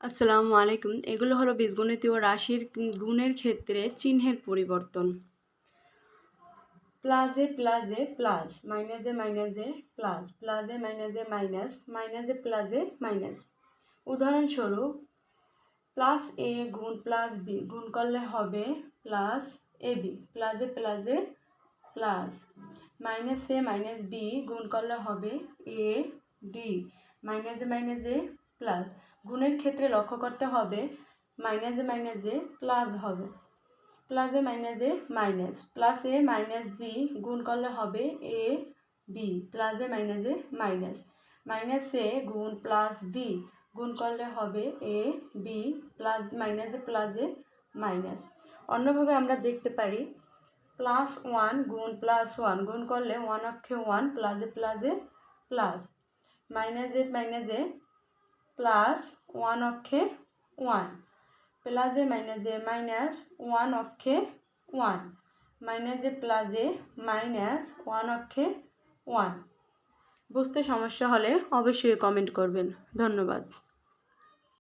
আসসালামু আলাইকুম। এগুলো হলো বীজগণিত ও রাশির গুণের ক্ষেত্রে চিহ্নের পরিবর্তন। প্লাসে প্লাসে প্লাস, মাইনাসে মাইনাসে প্লাস, প্লাসে মাইনাসে মাইনাস, মাইনাসে প্লাসে মাইনাস। উদাহরণস্বরূপ প্লাস এ গুণ প্লাস বি গুণ করলে হবে প্লাস এ বি, প্লাসে প্লাসে প্লাস। মাইনাস এ মাইনাস বি গুণ করলে হবে এ বি, মাইনাসে মাইনাসে প্লাস। গুণের ক্ষেত্রে লক্ষ্য করতে হবে মাইনাসে মাইনাসে প্লাস হবে, প্লাসে মাইনাসে মাইনাস। প্লাস এ মাইনাস বি গুণ করলে হবে এ বি, প্লাসে মাইনাসে মাইনাস। মাইনাস এ গুণ প্লাস বি গুণ করলে হবে এ বি, প্লাস মাইনাসে প্লাসে মাইনাস। অন্যভাবে আমরা দেখতে পারি প্লাস ওয়ান গুণ প্লাস ওয়ান গুণ করলে ওয়ান অক্ষে ওয়ান, প্লাসে প্লাসে প্লাস। মাইনাসে মাইনাসে প্লাস, ওয়ান অক্ষে ওয়ান, প্লাসে মাইনাসে মাইনাস, ওয়ান অক্ষে ওয়ান, মাইনাসে প্লাসে মাইনাস, ওয়ান অক্ষে ওয়ান। বুঝতে সমস্যা হলে অবশ্যই কমেন্ট করবেন। ধন্যবাদ।